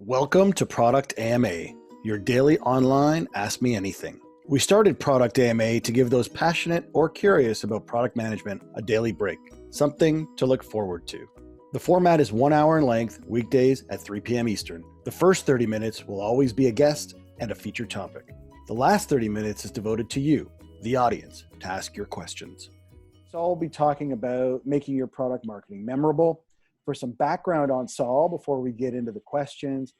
Welcome to Product AMA, your daily online Ask Me Anything. We started Product AMA to give those passionate or curious about product management a daily break, something to look forward to. The format is 1 hour in length, weekdays at 3 p.m. Eastern. The first 30 minutes will always be a guest and a featured topic. The last 30 minutes is devoted to you, the audience, to ask your questions. Saul will be talking about making your product marketing memorable. For some background on Saul before we get into the questions,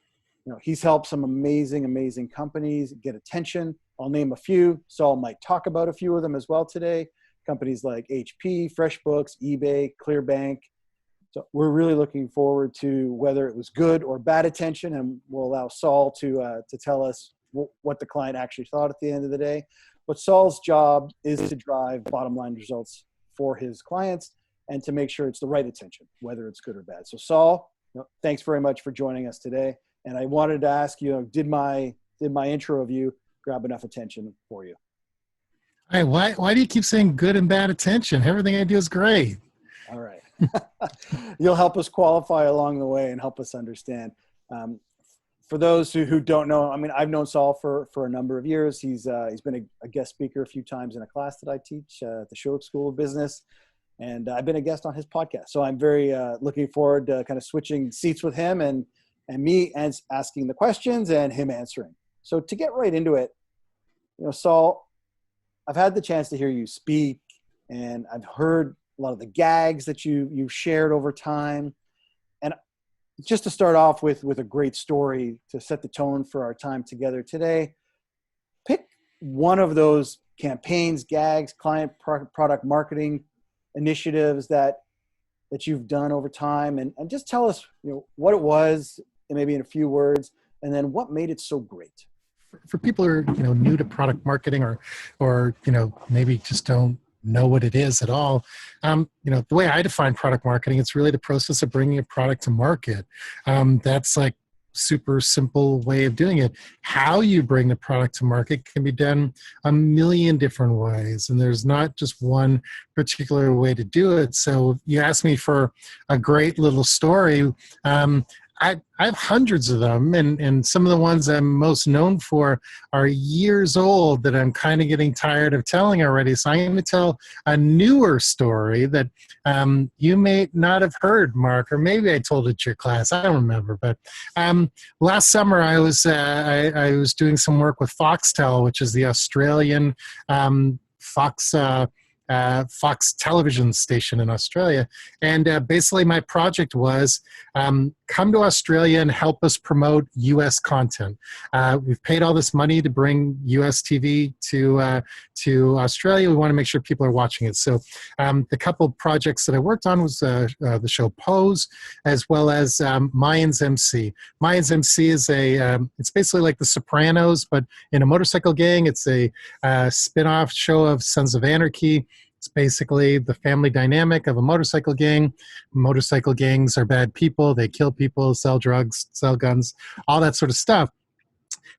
he's helped some amazing companies get attention. I'll name a few. Saul might talk about a few of them as well today. Companies like HP, FreshBooks, eBay, ClearBank. So we're really looking forward to whether it was good or bad attention, and we'll allow Saul to tell us what the client actually thought at the end of the day. But Saul's job is to drive bottom line results for his clients and to make sure it's the right attention, whether it's good or bad. So Saul, thanks very much for joining us today. And I wanted to ask you, did my intro of you grab enough attention for you? Hey, why do you keep saying good and bad attention? Everything I do is great. All right. You'll help us qualify along the way and help us understand. For those who don't know, I've known Saul for a number of years. He's been a guest speaker a few times in a class that I teach at the Sherwood School of Business. And I've been a guest on his podcast. So I'm very looking forward to kind of switching seats with him and me asking the questions and him answering. So to get right into it, Saul, I've had the chance to hear you speak, and I've heard a lot of the gags that you've shared over time. And just to start off with a great story to set the tone for our time together today, pick one of those campaigns, gags, client product marketing initiatives that you've done over time, and just tell us what it was, and maybe in a few words, and then what made it so great. For people who are new to product marketing or maybe just don't know what it is at all, the way I define product marketing, it's really the process of bringing a product to market. That's like super simple way of doing it. How you bring the product to market can be done a million different ways, and there's not just one particular way to do it. So you asked me for a great little story. I have hundreds of them, and some of the ones I'm most known for are years old that I'm kind of getting tired of telling already. So I'm going to tell a newer story that you may not have heard, Mark, or maybe I told it to your class. I don't remember. But last summer I was doing some work with Foxtel, which is the Australian Fox television station in Australia. And basically my project was come to Australia and help us promote U.S. content. We've paid all this money to bring U.S. TV to Australia. We want to make sure people are watching it. So the couple of projects that I worked on was the show Pose, as well as Mayans MC. Mayans MC is it's basically like The Sopranos, but in a motorcycle gang. It's a spin-off show of Sons of Anarchy. It's basically the family dynamic of a motorcycle gang. Motorcycle gangs are bad people. They kill people, sell drugs, sell guns, all that sort of stuff.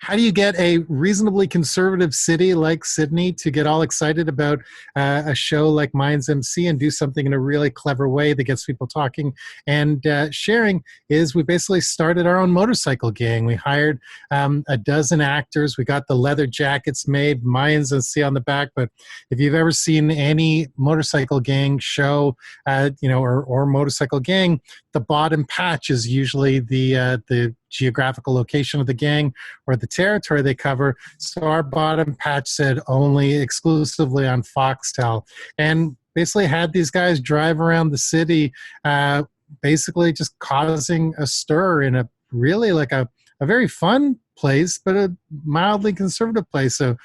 How do you get a reasonably conservative city like Sydney to get all excited about a show like Mayans MC and do something in a really clever way that gets people talking and sharing? Is we basically started our own motorcycle gang. We hired a dozen actors. We got the leather jackets made, Mayans MC on the back. But if you've ever seen any motorcycle gang show, or motorcycle gang, the bottom patch is usually the geographical location of the gang or the territory they cover. So our bottom patch said only exclusively on Foxtel, and basically had these guys drive around the city, basically just causing a stir in a really like a very fun place, but a mildly conservative place. So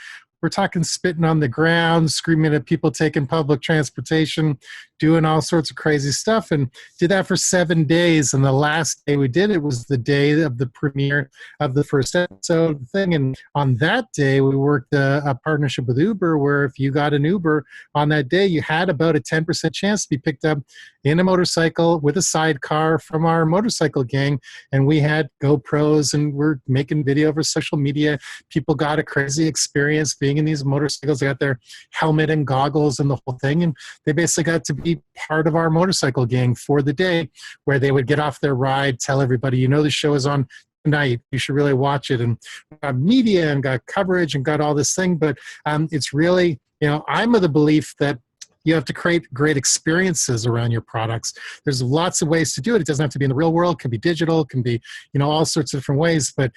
we're talking spitting on the ground, screaming at people taking public transportation, doing all sorts of crazy stuff, and did that for 7 days. And the last day we did it was the day of the premiere of the first episode of the thing. And on that day, we worked a partnership with Uber, where if you got an Uber on that day, you had about a 10% chance to be picked up in a motorcycle with a sidecar from our motorcycle gang. And we had GoPros, and we're making video for social media. People got a crazy experience being in these motorcycles. They got their helmet and goggles and the whole thing, and they basically got to be part of our motorcycle gang for the day, where they would get off their ride, tell everybody, the show is on night. You should really watch it. And got media and got coverage and got all this thing. But it's really, I'm of the belief that you have to create great experiences around your products. There's lots of ways to do it. It doesn't have to be in the real world. It can be digital. It can be, all sorts of different ways. But,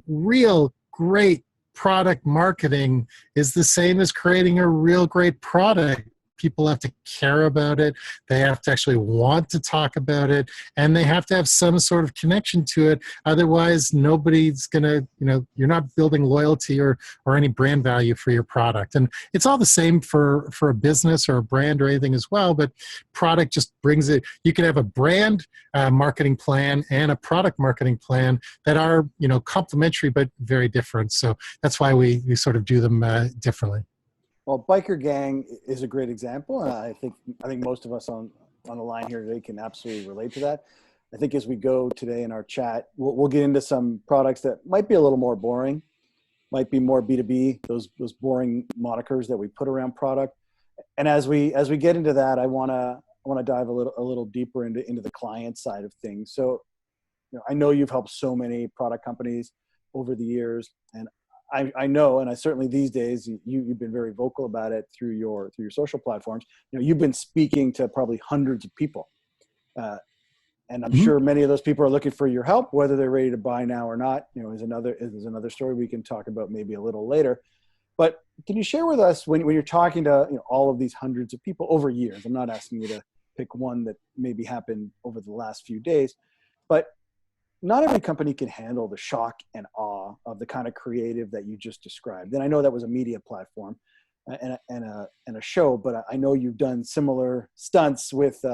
real great product marketing is the same as creating a real great product. People have to care about it. They have to actually want to talk about it, and they have to have some sort of connection to it. Otherwise, nobody's going to, you're not building loyalty or any brand value for your product. And it's all the same for a business or a brand or anything as well, but product just brings it. You can have a brand marketing plan and a product marketing plan that are, complementary but very different. So that's why we sort of do them differently. Well, Biker Gang is a great example, and I think most of us on the line here today can absolutely relate to that. I think as we go today in our chat, we'll get into some products that might be a little more boring, might be more B2B, those boring monikers that we put around product. And as we get into that, I want to dive a little deeper into the client side of things. So, I know you've helped so many product companies over the years, and I know, and I certainly these days, you've been very vocal about it through your social platforms. You've been speaking to probably hundreds of people, and I'm sure many of those people are looking for your help. Whether they're ready to buy now or not, is another story we can talk about maybe a little later. But can you share with us when you're talking to all of these hundreds of people over years? I'm not asking you to pick one that maybe happened over the last few days, but not every company can handle the shock and awe of the kind of creative that you just described. And I know that was a media platform and a show, but I know you've done similar stunts with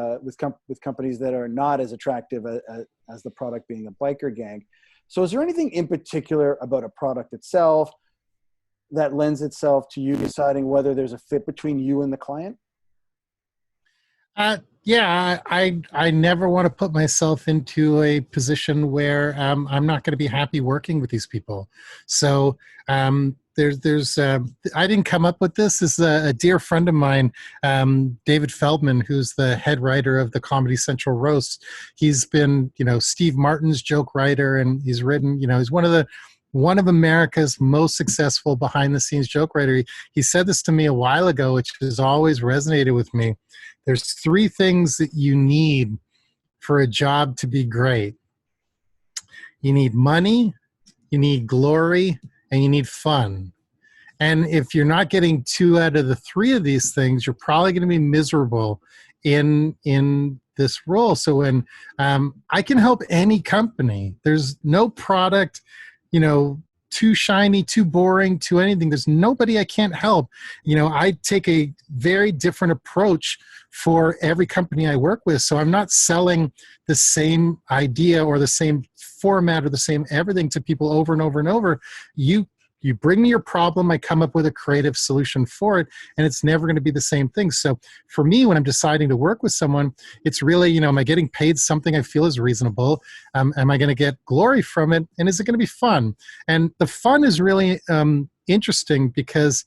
companies that are not as attractive as the product being a Biker Gang. So is there anything in particular about a product itself that lends itself to you deciding whether there's a fit between you and the client? Yeah, I never want to put myself into a position where I'm not going to be happy working with these people. So there's I didn't come up with this. This is a dear friend of mine, David Feldman, who's the head writer of the Comedy Central Roast. He's been, Steve Martin's joke writer, and he's written, he's one of America's most successful behind-the-scenes joke writer. He said this to me a while ago, which has always resonated with me. There's 3 things that you need for a job to be great. You need money, you need glory, and you need fun. And if you're not getting 2 out of the 3 of these things, you're probably going to be miserable in this role. So when I can help any company, there's no product, too shiny, too boring, too anything. There's nobody I can't help. I take a very different approach for every company I work with. So I'm not selling the same idea or the same format or the same everything to people over and over and over. You bring me your problem, I come up with a creative solution for it, and it's never going to be the same thing. So for me, when I'm deciding to work with someone, it's really, am I getting paid something I feel is reasonable? Am I going to get glory from it? And is it going to be fun? And the fun is really interesting because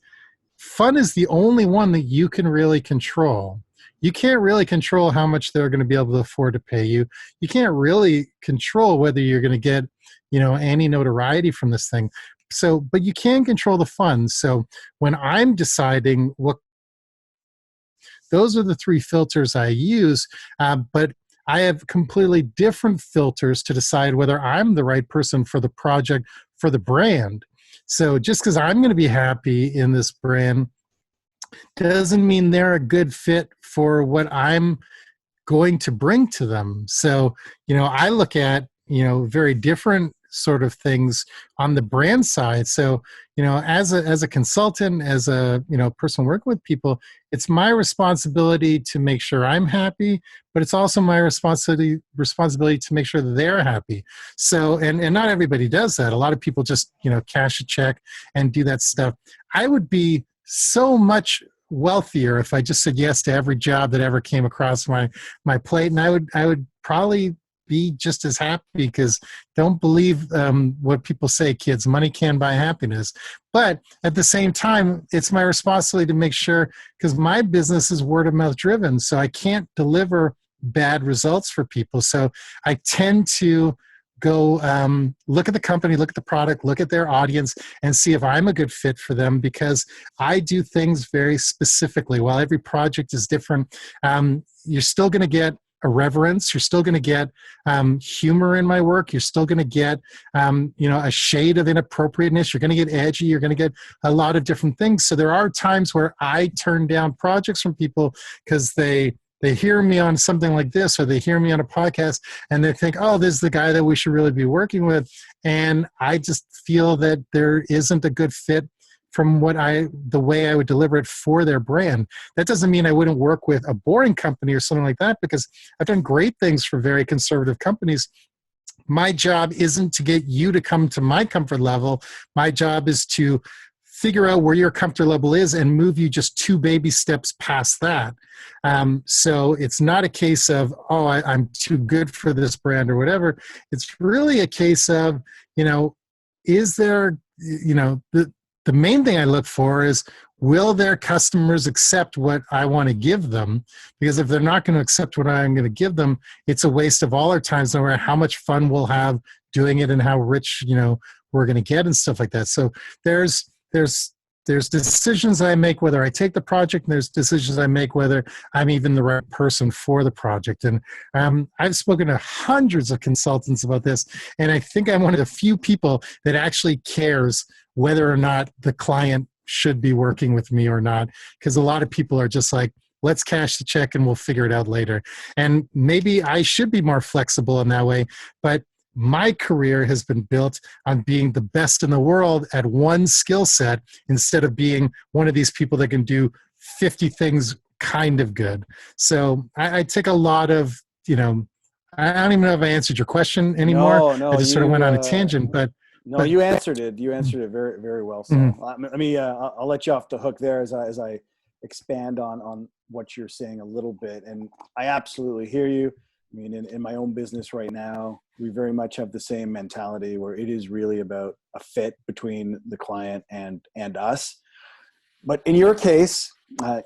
fun is the only one that you can really control. You can't really control how much they're going to be able to afford to pay you. You can't really control whether you're going to get, any notoriety from this thing. So, but you can control the fun. So when I'm deciding those are the 3 filters I use, but I have completely different filters to decide whether I'm the right person for the project, for the brand. So just because I'm going to be happy in this brand doesn't mean they're a good fit for what I'm going to bring to them. So, I look at, very different sort of things on the brand side. So, as a consultant, as a, person working with people, it's my responsibility to make sure I'm happy, but it's also my responsibility to make sure that they're happy. So, and not everybody does that. A lot of people just, cash a check and do that stuff. I would be so much wealthier if I just said yes to every job that ever came across my plate. And I would probably be just as happy, because don't believe what people say, kids. Money can buy happiness. But at the same time, it's my responsibility to make sure, because my business is word of mouth driven, so I can't deliver bad results for people. So I tend to go look at the company, look at the product, look at their audience, and see if I'm a good fit for them, because I do things very specifically. While every project is different, you're still going to get irreverence. You're still going to get humor in my work. You're still going to get a shade of inappropriateness. You're going to get edgy. You're going to get a lot of different things. So there are times where I turn down projects from people because they hear me on something like this, or they hear me on a podcast and they think, oh, this is the guy that we should really be working with. And I just feel that there isn't a good fit from the way I would deliver it for their brand. That doesn't mean I wouldn't work with a boring company or something like that, because I've done great things for very conservative companies. My job isn't to get you to come to my comfort level. My job is to figure out where your comfort level is and move you just 2 baby steps past that. So it's not a case of, oh, I'm too good for this brand or whatever. It's really a case of, is there, the main thing I look for is, will their customers accept what I want to give them? Because if they're not going to accept what I'm going to give them, it's a waste of all our time, no matter how much fun we'll have doing it and how rich, we're going to get and stuff like that. So there's decisions I make whether I take the project, and there's decisions I make whether I'm even the right person for the project. And I've spoken to hundreds of consultants about this, and I think I'm one of the few people that actually cares whether or not the client should be working with me or not, because a lot of people are just like, let's cash the check and we'll figure it out later. And maybe I should be more flexible in that way, but my career has been built on being the best in the world at one skill set, instead of being one of these people that can do 50 things kind of good. So I take a lot of, I don't even know if I answered your question anymore. No, I just sort of went on a tangent, but you answered it. You answered it very, very well. So I'll let you off the hook there as I expand on what you're saying a little bit. And I absolutely hear you. I mean, in my own business right now, we very much have the same mentality, where it is really about a fit between the client and us. But in your case,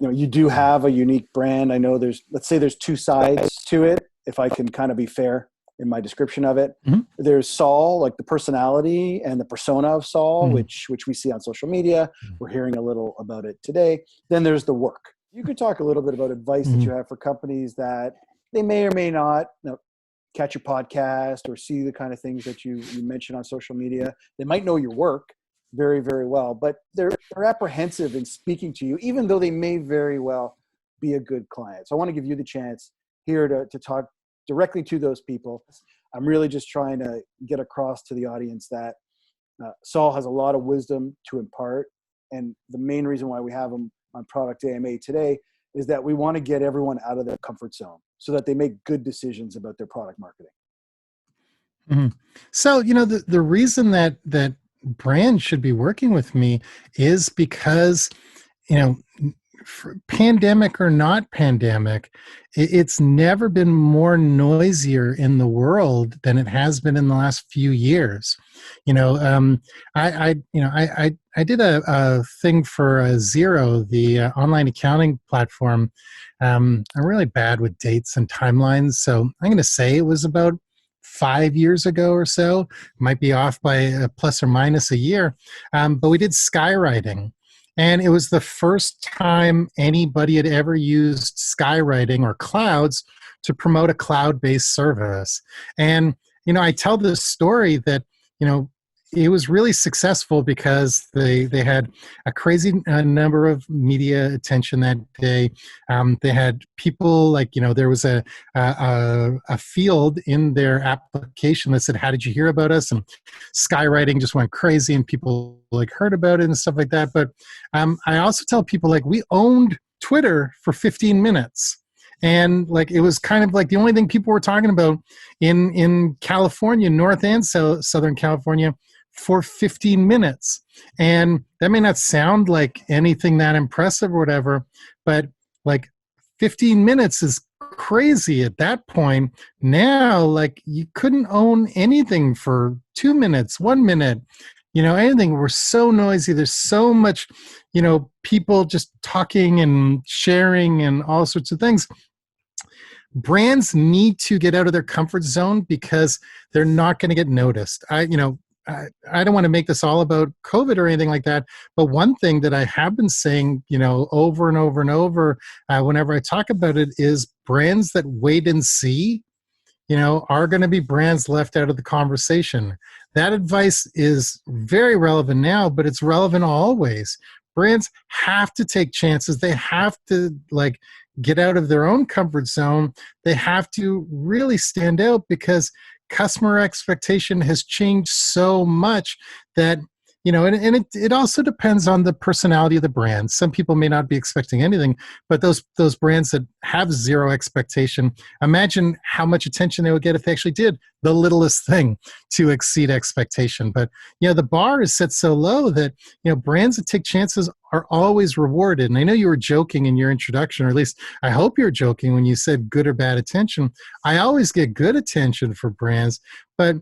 you do have a unique brand. I know let's say there's 2 sides to it, if I can kind of be fair in my description of it. Mm-hmm. There's Saul, like the personality and the persona of Saul, mm-hmm. which we see on social media. Mm-hmm. We're hearing a little about it today. Then there's the work. You could talk a little bit about advice mm-hmm. that you have for companies that they may or may not catch your podcast or see the kind of things that you mention on social media. They might know your work very, very well, but they're apprehensive in speaking to you, even though they may very well be a good client. So I want to give you the chance here to talk directly to those people. I'm really just trying to get across to the audience that Saul has a lot of wisdom to impart. And the main reason why we have him on Product AMA today is that we want to get everyone out of their comfort zone so that they make good decisions about their product marketing. Mm-hmm. So, the reason that brands should be working with me is because, pandemic or not pandemic, it's never been more noisier in the world than it has been in the last few years. I did a thing for Xero, the online accounting platform. I'm really bad with dates and timelines, so I'm going to say it was about 5 years ago or so. Might be off by a plus or minus a year, but we did skywriting. And it was the first time anybody had ever used skywriting or clouds to promote a cloud-based service. And, I tell this story that, it was really successful because they had a crazy number of media attention that day. They had people there was a field in their application that said, "How did you hear about us?" And skywriting just went crazy, and people heard about it and stuff like that. But I also tell people we owned Twitter for 15 minutes. And it was kind of the only thing people were talking about in California, North and Southern California, for 15 minutes. And that may not sound like anything that impressive or whatever, but 15 minutes is crazy at that point. Now, you couldn't own anything for 2 minutes, 1 minute, anything. We're so noisy. There's so much, people just talking and sharing and all sorts of things. brands need to get out of their comfort zone because they're not going to get noticed. I don't want to make this all about COVID or anything like that, but one thing that I have been saying, over and over and over, whenever I talk about it, is brands that wait and see, are going to be brands left out of the conversation. That advice is very relevant now, but it's relevant always. Brands have to take chances. They have to get out of their own comfort zone. They have to really stand out because customer expectation has changed so much that, and it also depends on the personality of the brand. Some people may not be expecting anything, but those brands that have zero expectation, imagine how much attention they would get if they actually did the littlest thing to exceed expectation. But, the bar is set so low that, brands that take chances are always rewarded. And I know you were joking in your introduction, or at least I hope you're joking when you said good or bad attention. I always get good attention for brands, but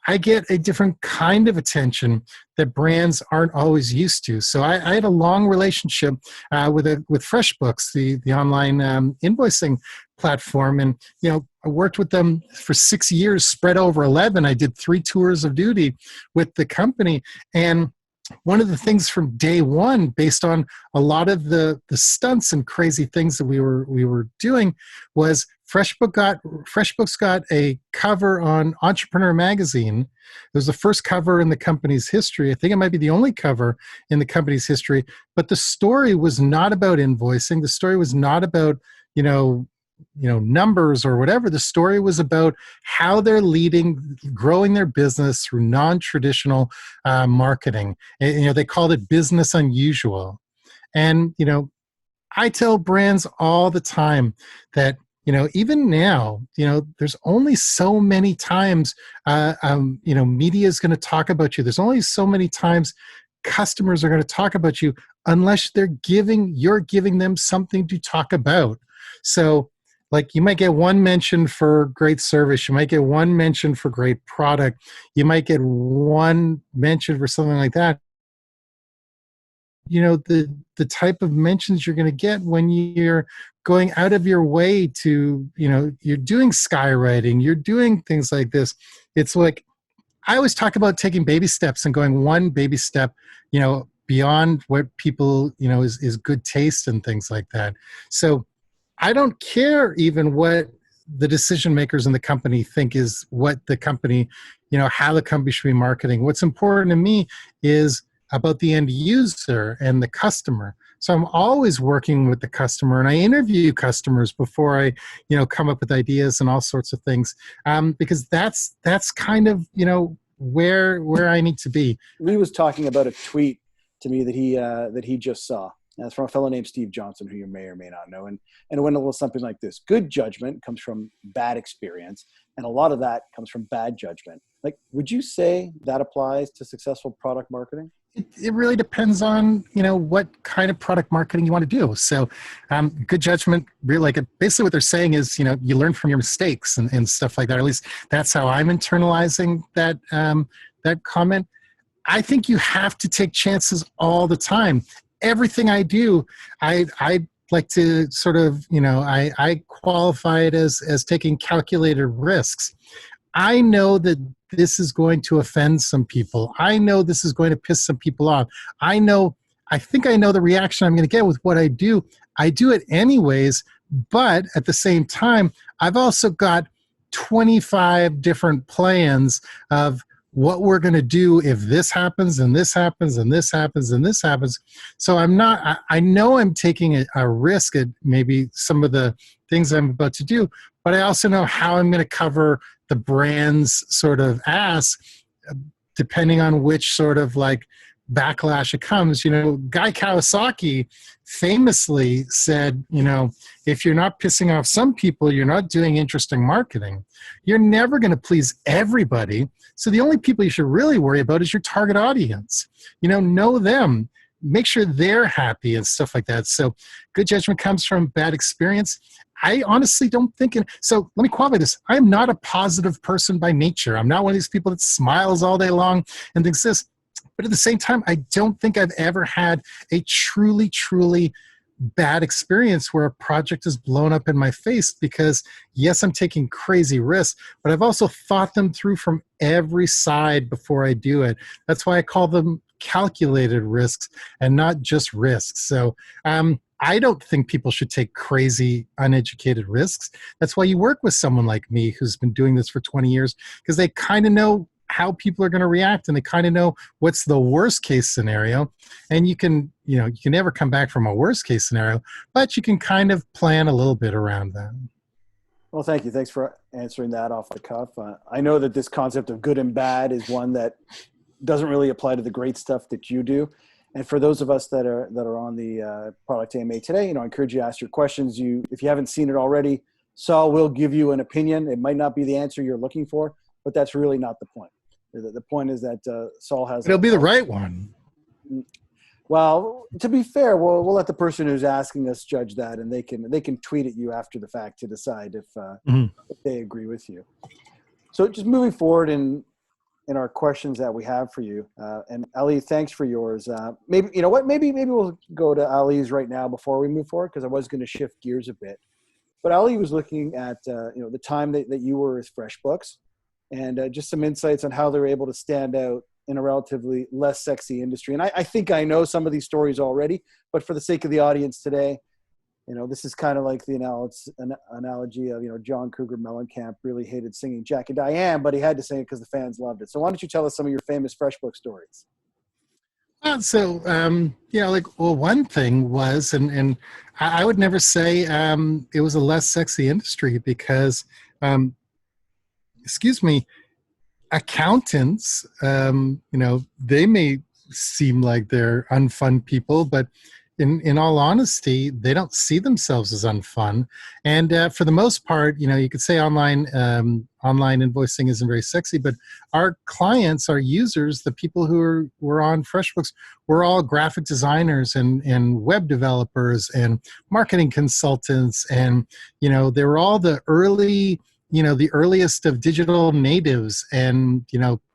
I get a different kind of attention that brands aren't always used to. So I had a long relationship with FreshBooks, the online invoicing platform, and I worked with them for 6 years, spread over 11. I did 3 tours of duty with the company, and one of the things from day one, based on a lot of the stunts and crazy things that we were doing, was FreshBooks got a cover on Entrepreneur Magazine. It was the first cover in the company's history. I think it might be the only cover in the company's history. But the story was not about invoicing. The story was not about numbers or whatever. The story was about how they're growing their business through non-traditional marketing. And, they called it business unusual. And, I tell brands all the time that, even now, there's only so many times, media is going to talk about you. There's only so many times customers are going to talk about you unless you're giving them something to talk about. So, you might get one mention for great service. You might get one mention for great product. You might get one mention for something like that. The type of mentions you're going to get when you're going out of your way to, you're doing skywriting, you're doing things like this. It's like, I always talk about taking baby steps and going one baby step, beyond what people, is good taste and things like that. So I don't care even what the decision makers in the company think is what the company, how the company should be marketing. What's important to me is about the end user and the customer. So I'm always working with the customer, and I interview customers before I, come up with ideas and all sorts of things, because that's kind of, where I need to be. Lee was talking about a tweet to me that he just saw. And it's from a fellow named Steve Johnson, who you may or may not know. And it went a little something like this. Good judgment comes from bad experience, and a lot of that comes from bad judgment. Would you say that applies to successful product marketing? It really depends on, what kind of product marketing you want to do. So good judgment, really, basically what they're saying is, you learn from your mistakes and stuff like that. Or at least that's how I'm internalizing that comment. I think you have to take chances all the time. Everything I do, I like to sort of, I qualify it as taking calculated risks. I know that this is going to offend some people. I know this is going to piss some people off. I think I know the reaction I'm going to get with what I do. I do it anyways, but at the same time, I've also got 25 different plans of what we're going to do if this happens and this happens and this happens and this happens. So I know I'm taking a risk at maybe some of the things I'm about to do, but I also know how I'm going to cover the brand's sort of ass, depending on which sort of backlash it comes. Guy Kawasaki famously said, if you're not pissing off some people, you're not doing interesting marketing. You're never going to please everybody. So the only people you should really worry about is your target audience. Know them, make sure they're happy and stuff like that. So good judgment comes from bad experience. I honestly don't think so let me qualify this. I'm not a positive person by nature. I'm not one of these people that smiles all day long and thinks this. But at the same time, I don't think I've ever had a truly, truly bad experience where a project is blown up in my face because, yes, I'm taking crazy risks, but I've also thought them through from every side before I do it. That's why I call them calculated risks and not just risks. So I don't think people should take crazy, uneducated risks. That's why you work with someone like me who's been doing this for 20 years, because they kind of know how people are going to react, and they kind of know what's the worst case scenario. And you can never come back from a worst case scenario, but you can kind of plan a little bit around that. Well, thank you. Thanks for answering that off the cuff. I know that this concept of good and bad is one that doesn't really apply to the great stuff that you do. And for those of us that are on the Product AMA today, I encourage you to ask your questions. If you haven't seen it already, Saul will give you an opinion. It might not be the answer you're looking for, but that's really not the point. The point is that Saul has. It'll be the right one. Well, to be fair, we'll let the person who's asking us judge that, and they can tweet at you after the fact to decide if they agree with you. So just moving forward in our questions that we have for you, and Ali, thanks for yours. Maybe we'll go to Ali's right now before we move forward, because I was going to shift gears a bit. But Ali was looking at the time that you were with FreshBooks, and just some insights on how they're able to stand out in a relatively less sexy industry. And I think I know some of these stories already, but for the sake of the audience today, this is kind of like the analogy of, John Cougar Mellencamp really hated singing Jack and Diane, but he had to sing it because the fans loved it. So why don't you tell us some of your famous FreshBooks stories? One thing was, and I would never say it was a less sexy industry because, accountants, they may seem like they're unfun people, but in all honesty, they don't see themselves as unfun. And for the most part, you could say online invoicing isn't very sexy, but our clients, our users, the people who were on FreshBooks, were all graphic designers and web developers and marketing consultants. And, they were all the earliest of digital natives and,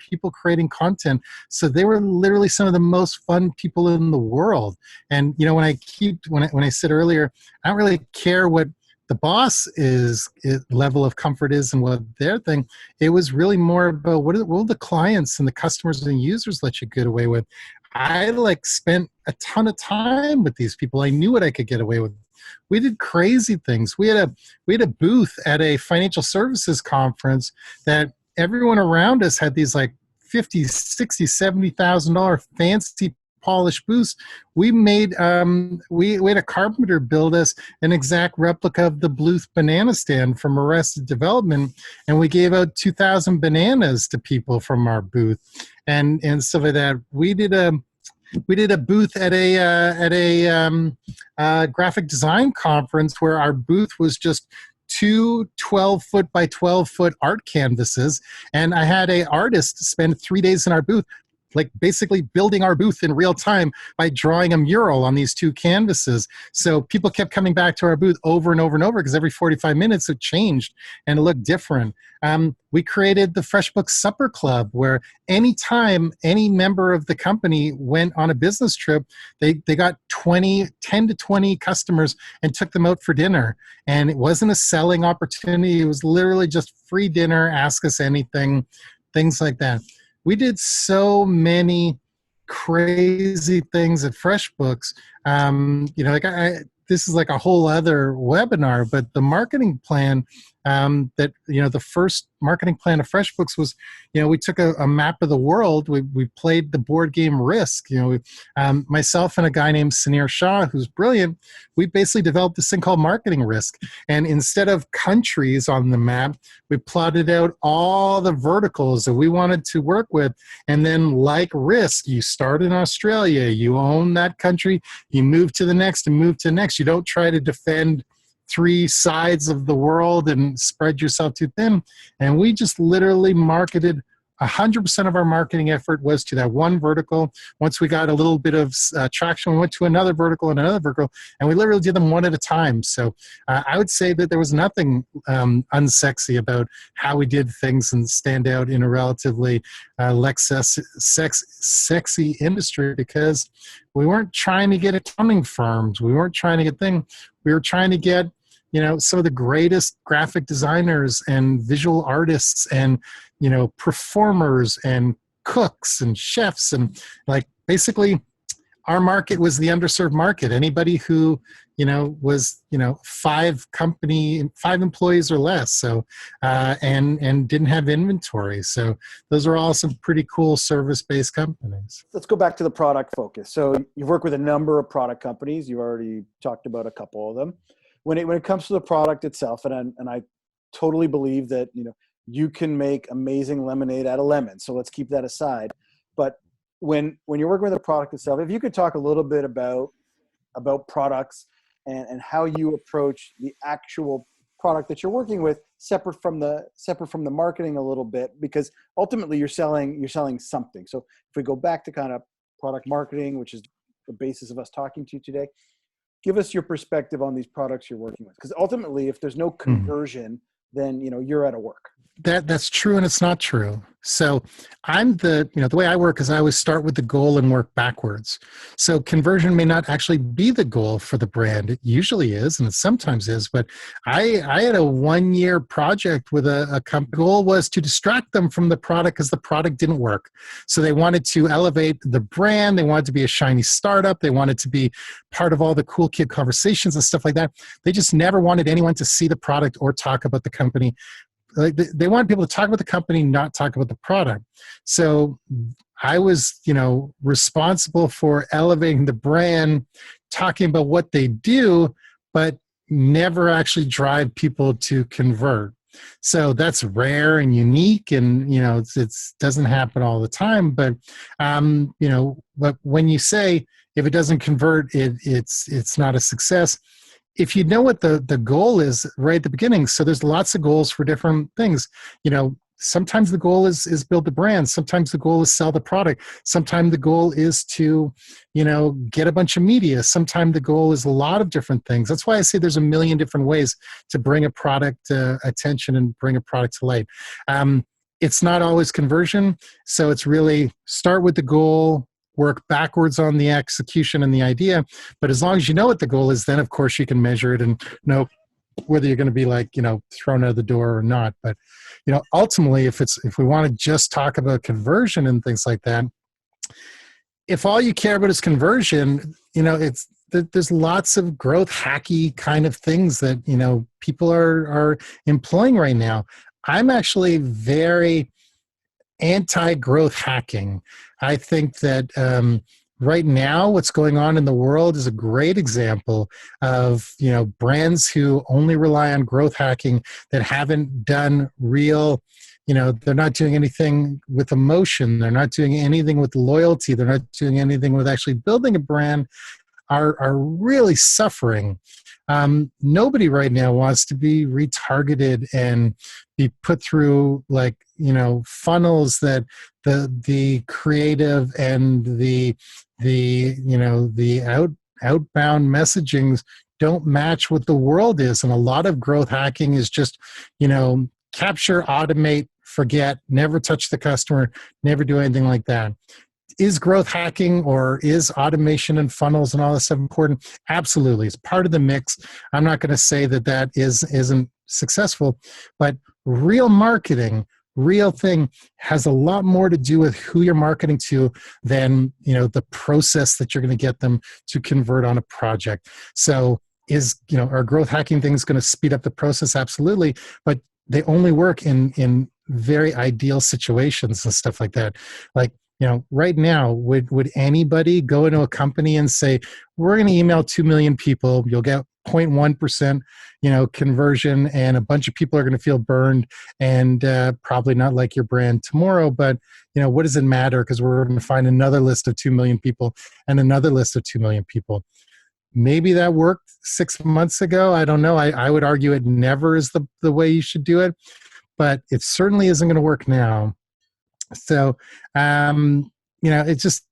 people creating content. So they were literally some of the most fun people in the world. And, when I said earlier, I don't really care what the boss level of comfort is and what their thing, it was really more about what will the clients and the customers and users let you get away with. I spent a ton of time with these people. I knew what I could get away with. We did crazy things. We had a booth at a financial services conference that everyone around us had these $50,000, $60,000, $70,000 fancy polished booths. We made we had a carpenter build us an exact replica of the Bluth banana stand from Arrested Development, and we gave out 2,000 bananas to people from our booth and stuff like that. We did a booth at a graphic design conference where our booth was just two 12-foot by 12-foot art canvases, and I had an artist spend 3 days in our booth, basically building our booth in real time by drawing a mural on these two canvases. So people kept coming back to our booth over and over and over because every 45 minutes it changed and it looked different. We created the FreshBooks Supper Club, where anytime any member of the company went on a business trip, they got 10 to 20 customers and took them out for dinner. And it wasn't a selling opportunity. It was literally just free dinner, ask us anything, things like that. We did so many crazy things at FreshBooks. This is a whole other webinar, but the marketing plan the first marketing plan of FreshBooks was, we took a map of the world. We played the board game Risk. Myself and a guy named Saneer Shah, who's brilliant, we basically developed this thing called Marketing Risk. And instead of countries on the map, we plotted out all the verticals that we wanted to work with. And then like Risk, you start in Australia, you own that country, you move to the next and move to the next. You don't try to defend 3 sides of the world and spread yourself too thin. And we just literally marketed 100% of our marketing effort was to that one vertical. Once we got a little bit of traction, we went to another vertical and another vertical, and we literally did them one at a time. So I would say that there was nothing unsexy about how we did things and stand out in a relatively less sexy industry, because we weren't trying to get accounting firms. We weren't trying to get things. We were trying to get some of the greatest graphic designers and visual artists and, performers and cooks and chefs. And like, basically our market was the underserved market. Anybody who, was, 5 employees or less. So, and didn't have inventory. So those are all some pretty cool service-based companies. Let's go back to the product focus. So you've worked with a number of product companies. You already talked about a couple of them. When it comes to the product itself, and I totally believe that you can make amazing lemonade out of lemons. So let's keep that aside. But when you're working with the product itself, if you could talk a little bit about products and how you approach the actual product that you're working with, separate from the marketing a little bit, because ultimately you're selling something. So if we go back to kind of product marketing, which is the basis of us talking to you today, give us your perspective on these products you're working with. Because ultimately, if there's no conversion, then you're out of work. That's true, and it's not true. So I'm the way I work is I always start with the goal and work backwards. So conversion may not actually be the goal for the brand. It usually is, and it sometimes is. But I had a 1-year project with a company. The goal was to distract them from the product because the product didn't work. So they wanted to elevate the brand. They wanted to be a shiny startup. They wanted to be part of all the cool kid conversations and stuff like that. They just never wanted anyone to see the product or talk about the company. Like they want people to talk about the company, not talk about the product. So I was, responsible for elevating the brand, talking about what they do, but never actually drive people to convert. So that's rare and unique, and it doesn't happen all the time. But but when you say if it doesn't convert, it's not a success. If you know what the goal is right at the beginning, so there's lots of goals for different things. Sometimes the goal is build the brand. Sometimes the goal is sell the product. Sometimes the goal is to, get a bunch of media. Sometimes the goal is a lot of different things. That's why I say there's a million different ways to bring a product attention and bring a product to light. It's not always conversion. So it's really start with the goal, work backwards on the execution and the idea. But as long as you know what the goal is, then of course you can measure it and know whether you're going to be thrown out of the door or not. But, ultimately, if we want to just talk about conversion and things like that, if all you care about is conversion, there's lots of growth hacky kind of things that, people are employing right now. I'm actually very anti-growth hacking. I think that right now what's going on in the world is a great example of brands who only rely on growth hacking that haven't done real, they're not doing anything with emotion, they're not doing anything with loyalty, they're not doing anything with actually building a brand, are really suffering. Nobody right now wants to be retargeted and be put through funnels that the creative and the outbound messagings don't match what the world is. And a lot of growth hacking is just, capture, automate, forget, never touch the customer, never do anything like that. Is growth hacking or is automation and funnels and all this stuff important? Absolutely. It's part of the mix. I'm not going to say that isn't successful, but real marketing, real thing has a lot more to do with who you're marketing to than, the process that you're going to get them to convert on a project. So are growth hacking things going to speed up the process? Absolutely. But they only work in very ideal situations and stuff like that. Right now, would anybody go into a company and say, we're going to email 2 million people, you'll get 0.1%, conversion, and a bunch of people are going to feel burned and probably not like your brand tomorrow, but, what does it matter? Because we're going to find another list of 2 million people and another list of 2 million people. Maybe that worked 6 months ago. I don't know. I would argue it never is the way you should do it, but it certainly isn't going to work now. So, it's just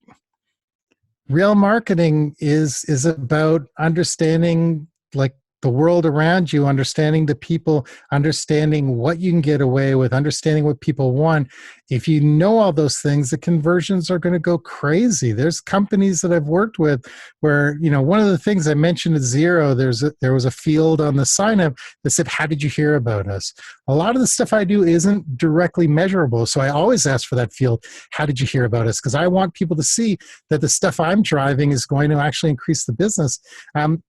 real marketing is about understanding like the world around you, understanding the people, understanding what you can get away with, understanding what people want. If you know all those things, the conversions are going to go crazy. There's companies that I've worked with where, one of the things I mentioned at Zero, there was a field on the sign up that said, how did you hear about us? A lot of the stuff I do isn't directly measurable. So I always ask for that field, how did you hear about us? Because I want people to see that the stuff I'm driving is going to actually increase the business.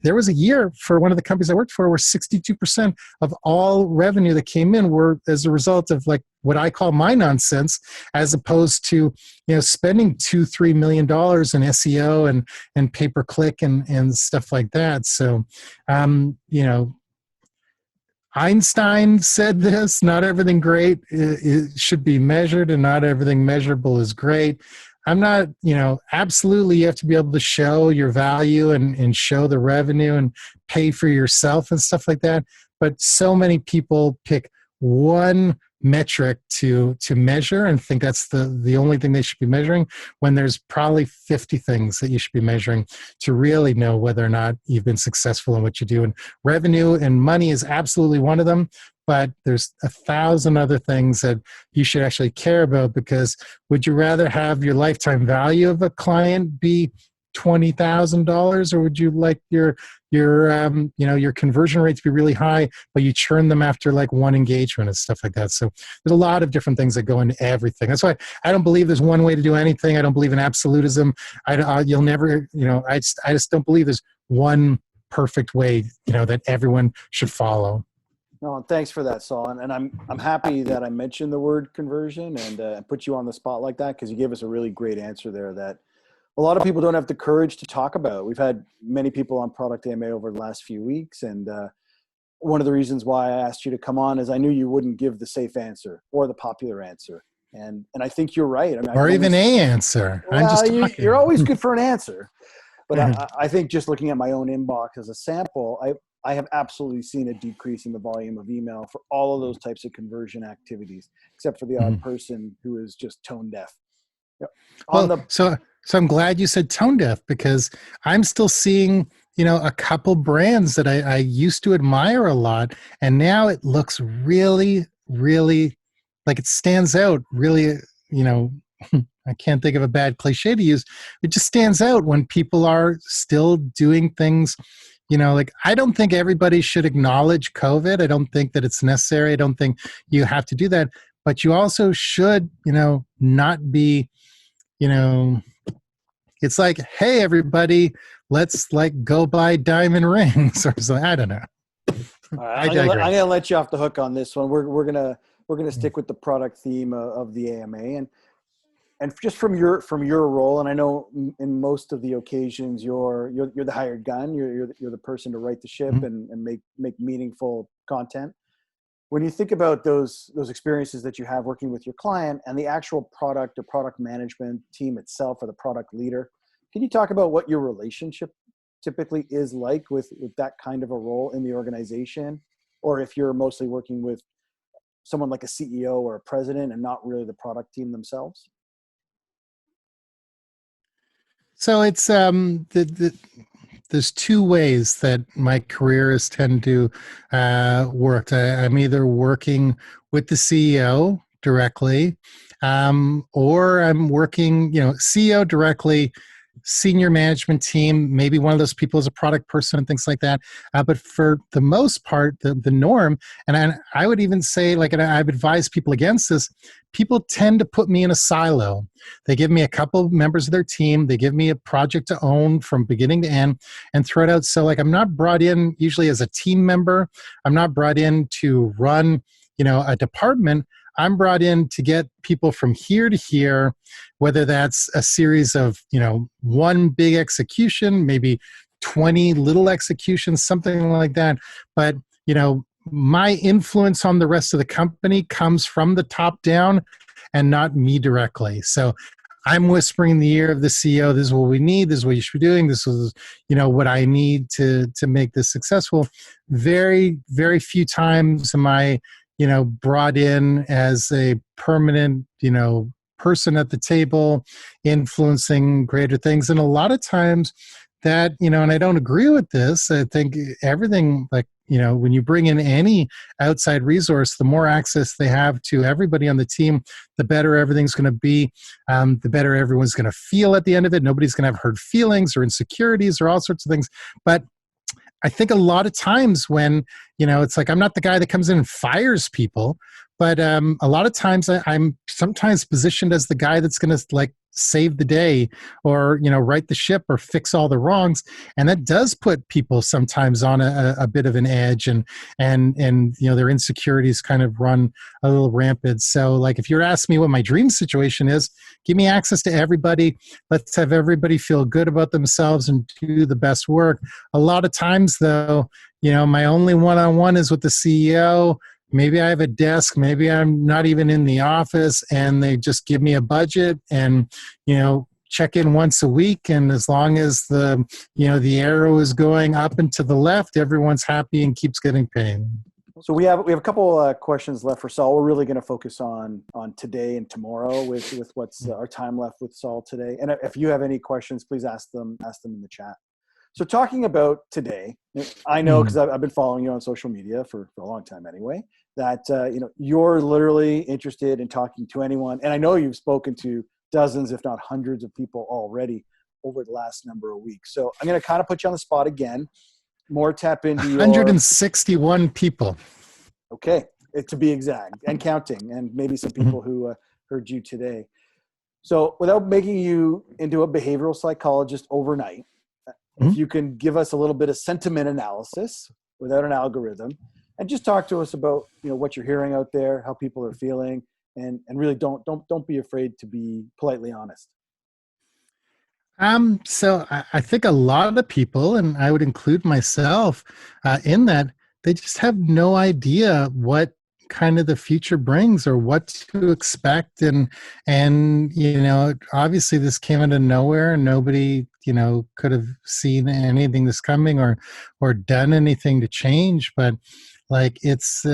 There was a year for one of the companies I worked for where 62% of all revenue that came in were as a result of like what I call my nonsense, as opposed to spending $2-3 million in SEO and pay per click and stuff like that. So Einstein said this: not everything great it should be measured, and not everything measurable is great. I'm not, absolutely you have to be able to show your value and show the revenue and pay for yourself and stuff like that. But so many people pick one metric to measure and think that's the only thing they should be measuring, when there's probably 50 things that you should be measuring to really know whether or not you've been successful in what you do. And revenue and money is absolutely one of them, but there's 1,000 other things that you should actually care about, because would you rather have your lifetime value of a client be $20,000, or would you like your conversion rate to be really high, but you churn them after like one engagement and stuff like that? So there's a lot of different things that go into everything. That's why I don't believe there's one way to do anything. I don't believe in absolutism. You'll never, I just don't believe there's one perfect way, that everyone should follow. No, thanks for that, Saul. And I'm happy that I mentioned the word conversion and put you on the spot like that, because you gave us a really great answer there that a lot of people don't have the courage to talk about. We've had many people on Product AMA over the last few weeks, and one of the reasons why I asked you to come on is I knew you wouldn't give the safe answer or the popular answer, and I think you're right. I mean, or even a answer. Well, I'm just talking. you're always good for an answer, but I think just looking at my own inbox as a sample, I have absolutely seen a decrease in the volume of email for all of those types of conversion activities, except for the odd person who is just tone deaf. So I'm glad you said tone deaf, because I'm still seeing, a couple brands that I used to admire a lot, and now it looks really, really like it stands out really, I can't think of a bad cliche to use. It just stands out when people are still doing things, like I don't think everybody should acknowledge COVID. I don't think that it's necessary. I don't think you have to do that, but you also should, not be, it's like, hey, everybody, let's like go buy diamond rings or something. I don't know. I'm gonna let you off the hook on this one. We're gonna stick with the product theme of the AMA, and just from your role. And I know in most of the occasions you're the hired gun. You're the person to right the ship and make meaningful content. When you think about those experiences that you have working with your client and the actual product or product management team itself, or the product leader, can you talk about what your relationship typically is like with that kind of a role in the organization? Or if you're mostly working with someone like a CEO or a president and not really the product team themselves? So it's there's two ways that my career has tend to work. I'm either working with the CEO directly, or I'm working, CEO directly, senior management team, maybe one of those people is a product person and things like that. But for the most part, the norm, and I would even say, like, and I've advised people against this, people tend to put me in a silo. They give me a couple of members of their team. They give me a project to own from beginning to end and throw it out. So like, I'm not brought in usually as a team member. I'm not brought in to run, a department. I'm brought in to get people from here to here, whether that's a series of, one big execution, maybe 20 little executions, something like that. But, my influence on the rest of the company comes from the top down and not me directly. So I'm whispering in the ear of the CEO, this is what we need, this is what you should be doing, this is, what I need to make this successful. Very, very few times am I brought in as a permanent person at the table influencing greater things. And a lot of times that, and I don't agree with this. I think everything, like, when you bring in any outside resource, the more access they have to everybody on the team, the better everything's going to be, the better everyone's going to feel at the end of it. Nobody's going to have hurt feelings or insecurities or all sorts of things. But I think a lot of times when, it's like, I'm not the guy that comes in and fires people, but a lot of times I'm sometimes positioned as the guy that's going to like save the day or, right the ship or fix all the wrongs. And that does put people sometimes on a bit of an edge, and their insecurities kind of run a little rampant. So like, if you're asking me what my dream situation is, give me access to everybody. Let's have everybody feel good about themselves and do the best work. A lot of times though, my only one-on-one is with the CEO. Maybe I have a desk, maybe I'm not even in the office, and they just give me a budget and, check in once a week. And as long as the arrow is going up and to the left, everyone's happy and keeps getting paid. So we have a couple questions left for Saul. We're really going to focus on today and tomorrow with what's our time left with Saul today. And if you have any questions, please ask them in the chat. So talking about today, I know because I've been following you on social media for a long time anyway, that you're literally interested in talking to anyone. And I know you've spoken to dozens, if not hundreds of people already over the last number of weeks. So I'm going to kind of put you on the spot again, more tap into 161 people. Okay, to be exact, and counting, and maybe some people who heard you today. So without making you into a behavioral psychologist overnight, if you can give us a little bit of sentiment analysis without an algorithm, and just talk to us about what you're hearing out there, how people are feeling, and really don't be afraid to be politely honest. So I think a lot of the people, and I would include myself in that, they just have no idea what kind of the future brings or what to expect. And obviously this came out of nowhere, and nobody, could have seen anything that's coming or done anything to change. But like, it's,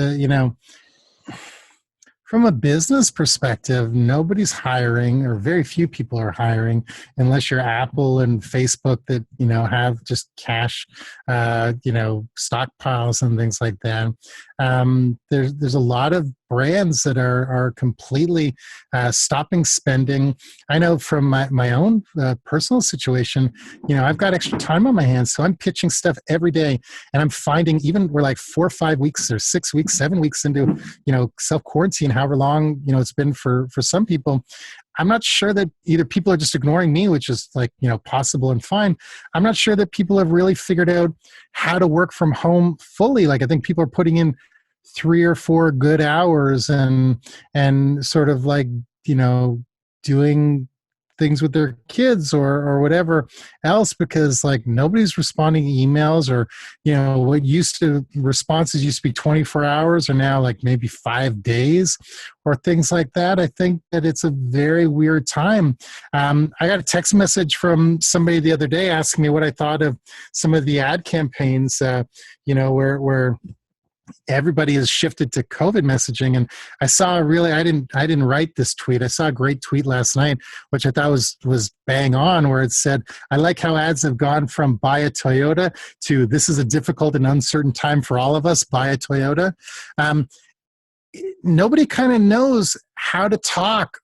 from a business perspective, nobody's hiring, or very few people are hiring, unless you're Apple and Facebook that, have just cash, stockpiles and things like that. There's a lot of brands that are completely stopping spending. I know from my own personal situation, I've got extra time on my hands, so I'm pitching stuff every day, and I'm finding even we're like 4 or 5 weeks or 6 weeks, 7 weeks into, self-quarantine, however long, it's been for some people. I'm not sure that either people are just ignoring me, which is like, possible and fine. I'm not sure that people have really figured out how to work from home fully. Like, I think people are putting in 3 or 4 good hours and sort of like, doing things with their kids or whatever else, because like nobody's responding to emails, or what responses used to be 24 hours are now like maybe 5 days or things like that. I think that it's a very weird time. I got a text message from somebody the other day asking me what I thought of some of the ad campaigns, where everybody has shifted to COVID messaging. And I saw I didn't write this tweet. I saw a great tweet last night, which I thought was bang on, where it said, I like how ads have gone from buy a Toyota to this is a difficult and uncertain time for all of us, buy a Toyota. Nobody kind of knows how to talk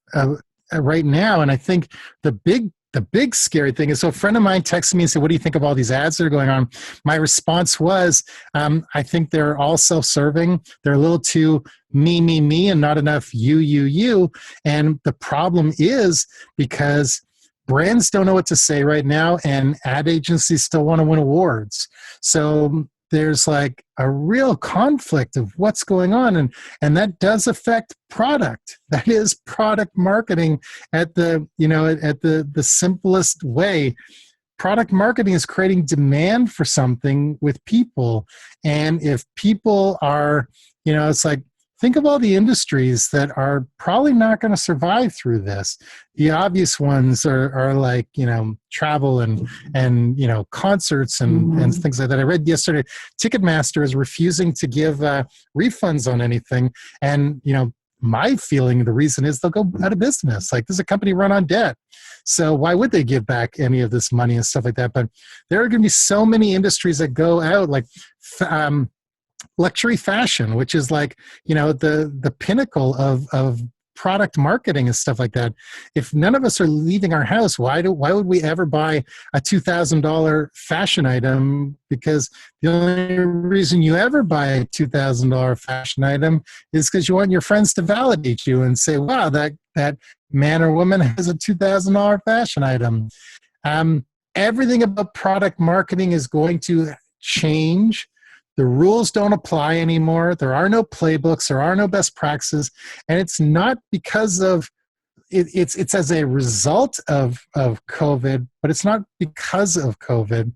right now. And I think the big scary thing is, so a friend of mine texted me and said, what do you think of all these ads that are going on? My response was, I think they're all self-serving. They're a little too me, and not enough you. And the problem is because brands don't know what to say right now, and ad agencies still want to win awards. So there's like a real conflict of what's going on, and that does affect product. That is product marketing at the simplest way. Product marketing is creating demand for something with people, and if people are, it's like, think of all the industries that are probably not going to survive through this. The obvious ones are like, travel and concerts and things like that. I read yesterday, Ticketmaster is refusing to give refunds on anything. And, my feeling, the reason is they'll go out of business. Like, this is a company run on debt. So why would they give back any of this money and stuff like that? But there are going to be so many industries that go out, like luxury fashion, which is like, the pinnacle of product marketing and stuff like that. If none of us are leaving our house, why would we ever buy a $2,000 fashion item? Because the only reason you ever buy a $2,000 fashion item is because you want your friends to validate you and say, wow, that man or woman has a $2,000 fashion item. Everything about product marketing is going to change. The rules don't apply anymore. There are no playbooks. There are no best practices. And it's not because of, it's as a result of COVID, but it's not because of COVID.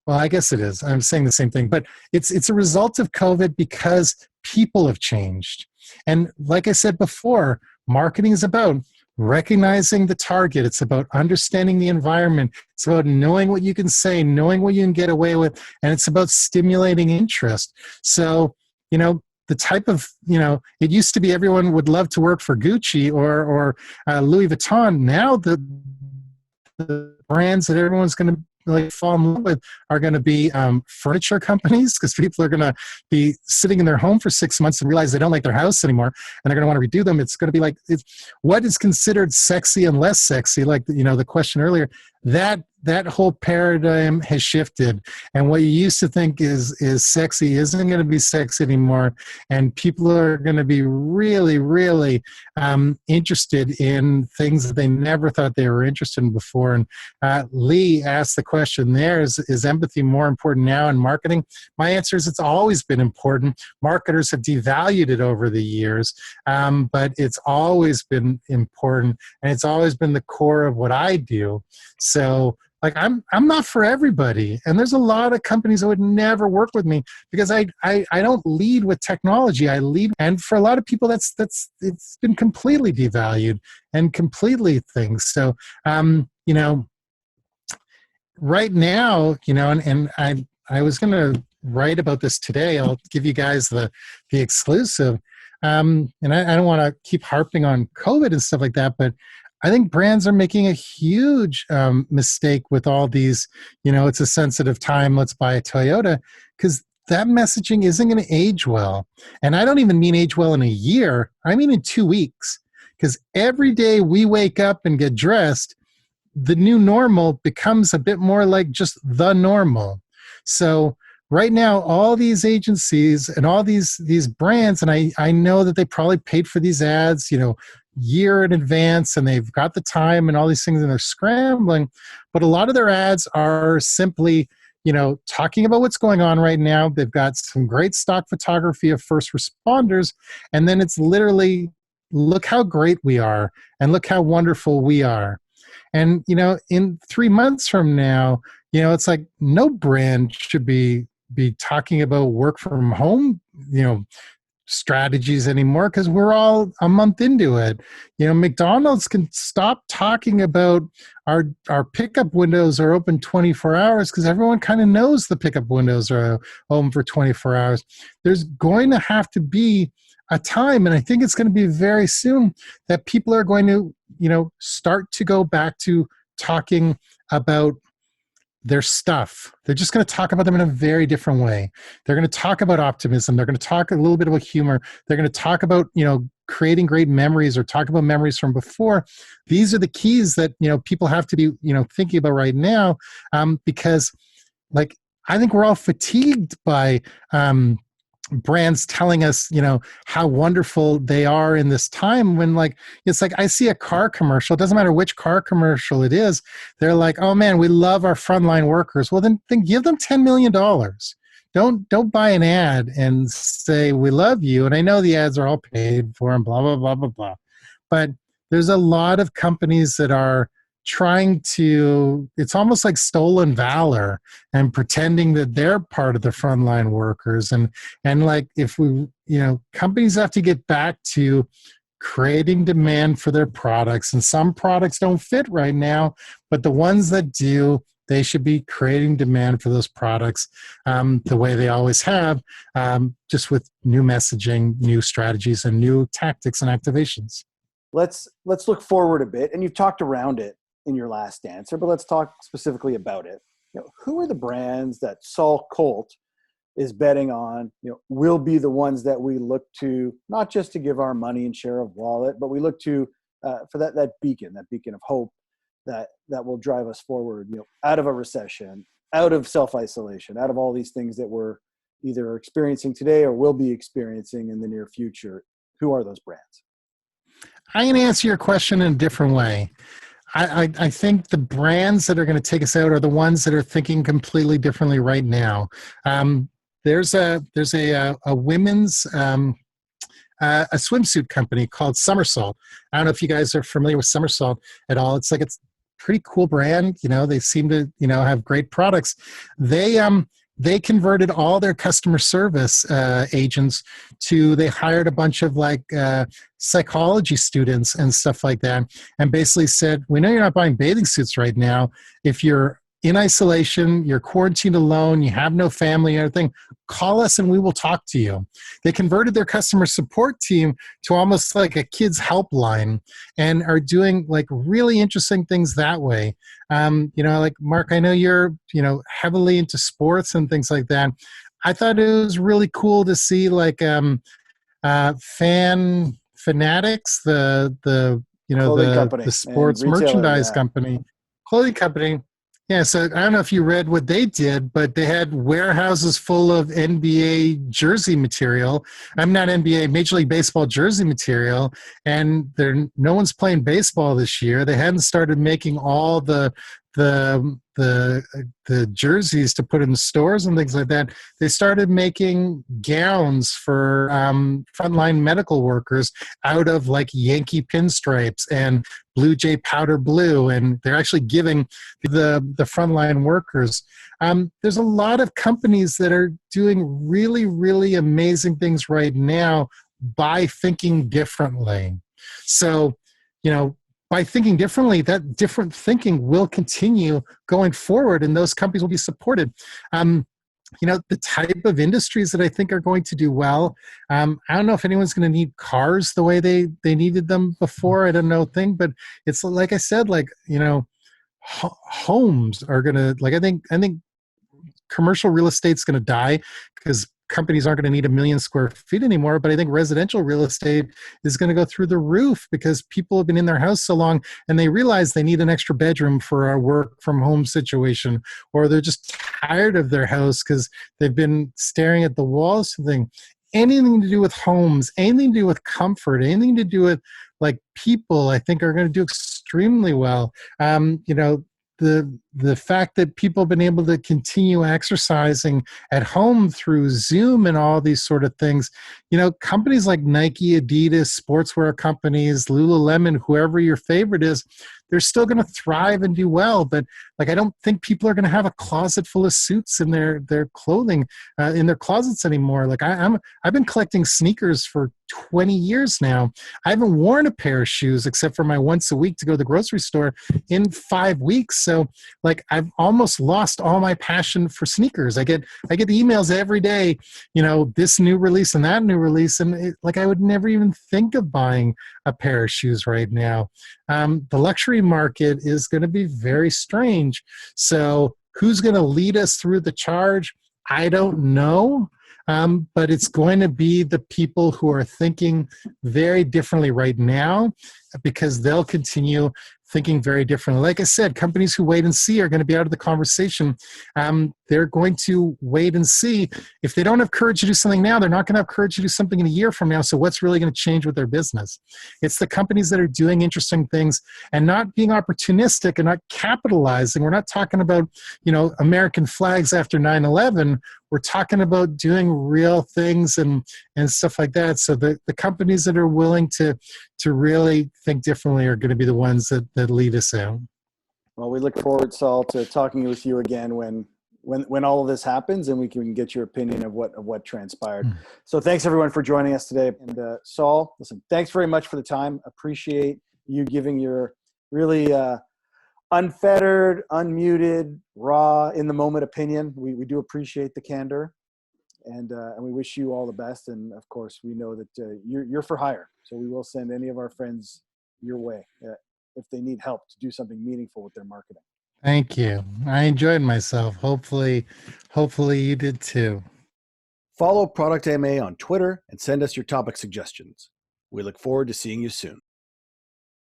Well, I guess it is. I'm saying the same thing. But it's a result of COVID because people have changed. And like I said before, marketing is about recognizing the target. It's about understanding the environment. It's about knowing what you can say, knowing what you can get away with, and it's about stimulating interest. So, the type of, it used to be everyone would love to work for Gucci or Louis Vuitton. Now the brands that everyone's going to fall in love with are going to be furniture companies, because people are going to be sitting in their home for 6 months and realize they don't like their house anymore, and they're going to want to redo them. It's going to be like, what is considered sexy and less sexy, like the question earlier, that whole paradigm has shifted, and what you used to think is sexy isn't going to be sexy anymore, and people are going to be really, really interested in things that they never thought they were interested in before. And Lee asked the question there, is empathy more important now in marketing? My answer is it's always been important. Marketers have devalued it over the years, but it's always been important, and it's always been the core of what I do. So, like, I'm not for everybody, and there's a lot of companies that would never work with me because I don't lead with technology. I lead, and for a lot of people, it's been completely devalued and completely things. So, right now, and I was going to write about this today. I'll give you guys the exclusive, and I don't want to keep harping on COVID and stuff like that, but I think brands are making a huge mistake with all these, it's a sensitive time, let's buy a Toyota, because that messaging isn't going to age well. And I don't even mean age well in a year. I mean in 2 weeks, because every day we wake up and get dressed, the new normal becomes a bit more like just the normal. So right now, all these agencies and all these brands, and I know that they probably paid for these ads, year in advance, and they've got the time and all these things, and they're scrambling. But a lot of their ads are simply, talking about what's going on right now. They've got some great stock photography of first responders, and then it's literally, look how great we are, and look how wonderful we are. And, in 3 months from now, it's like no brand should be talking about work from home, strategies anymore, because we're all a month into it. McDonald's can stop talking about our pickup windows are open 24 hours because everyone kind of knows the pickup windows are open for 24 hours. There's going to have to be a time, and I think it's going to be very soon, that people are going to, start to go back to talking about their stuff. They're just going to talk about them in a very different way. They're going to talk about optimism. They're going to talk a little bit about humor. They're going to talk about, creating great memories, or talk about memories from before. These are the keys that, people have to be, thinking about right now, because, like, I think we're all fatigued by brands telling us, how wonderful they are in this time, when, like, it's like I see a car commercial. It doesn't matter which car commercial it is. They're like, oh man, we love our frontline workers. Well, then give them $10 million. Don't buy an ad and say, we love you. And I know the ads are all paid for and blah, blah, blah, blah, blah. But there's a lot of companies that are trying to, it's almost like stolen valor and pretending that they're part of the frontline workers. And like, if we, companies have to get back to creating demand for their products, and some products don't fit right now, but the ones that do, they should be creating demand for those products the way they always have, just with new messaging, new strategies, and new tactics and activations. Let's look forward a bit, and you've talked around it in your last answer, but let's talk specifically about it. Who are the brands that Saul Colt is betting on, will be the ones that we look to, not just to give our money and share of wallet, but we look to for that beacon of hope that will drive us forward, out of a recession, out of self-isolation, out of all these things that we're either experiencing today or will be experiencing in the near future. Who are those brands? I'm going to answer your question in a different way. I think the brands that are going to take us out are the ones that are thinking completely differently right now. There's a women's a swimsuit company called Somersault. I don't know if you guys are familiar with Somersault at all. It's a pretty cool brand. They seem to have great products. They converted all their customer service agents they hired a bunch of psychology students and stuff like that, and basically said, we know you're not buying bathing suits right now. If you're in isolation, you're quarantined alone, you have no family or anything, call us and we will talk to you. They converted their customer support team to almost like a kids helpline and are doing really interesting things that way. Mark, I know you're, heavily into sports and things like that. I thought it was really cool to see Fanatics, the sports merchandise company, clothing company. Yeah, so I don't know if you read what they did, but they had warehouses full of NBA jersey material. I'm not NBA, Major League Baseball jersey material, and no one's playing baseball this year. They hadn't started making all the jerseys to put in the stores and things like that. They started making gowns for frontline medical workers out of Yankee pinstripes and Blue Jay powder blue, and they're actually giving the frontline workers. There's a lot of companies that are doing really, really amazing things right now by thinking differently. So, by thinking differently, that different thinking will continue going forward, and those companies will be supported. The type of industries that I think are going to do well, I don't know if anyone's going to need cars the way they needed them before. I don't know but it's like I said, homes are going to, I think commercial real estate's going to die because companies aren't going to need 1 million square feet anymore. But I think residential real estate is going to go through the roof because people have been in their house so long and they realize they need an extra bedroom for a work from home situation, or they're just tired of their house because they've been staring at the walls. Anything to do with homes, anything to do with comfort, anything to do with people, I think are going to do extremely well. The fact that people have been able to continue exercising at home through Zoom and all these sort of things, companies like Nike, Adidas, sportswear companies, Lululemon, whoever your favorite is, they're still going to thrive and do well. But I don't think people are going to have a closet full of suits in their clothing in their closets anymore. I've been collecting sneakers for 20 years now. I haven't worn a pair of shoes except for my once a week to go to the grocery store in 5 weeks. So I've almost lost all my passion for sneakers. I get emails every day, this new release and that new release, and I would never even think of buying a pair of shoes right now. The luxury market is going to be very strange. So who's going to lead us through the charge? I don't know. But it's going to be the people who are thinking very differently right now, because they'll continue thinking very differently. Like I said, companies who wait and see are going to be out of the conversation. They're going to wait and see. If they don't have courage to do something now, they're not going to have courage to do something in a year from now. So what's really going to change with their business? It's the companies that are doing interesting things and not being opportunistic and not capitalizing. We're not talking about, American flags after 9/11. We're talking about doing real things and stuff like that. So the companies that are willing to really think differently are going to be the ones that lead us out. Well, we look forward, Saul, to talking with you again when all of this happens and we can get your opinion of what transpired. So thanks everyone for joining us today. And Saul, listen, thanks very much for the time. Appreciate you giving your really unfettered, unmuted, raw, in the moment opinion. We do appreciate the candor, and we wish you all the best. And of course, we know that you're for hire, so we will send any of our friends your way if they need help to do something meaningful with their marketing. Thank you. I enjoyed myself. Hopefully you did too. Follow Product AMA on Twitter and send us your topic suggestions. We look forward to seeing you soon.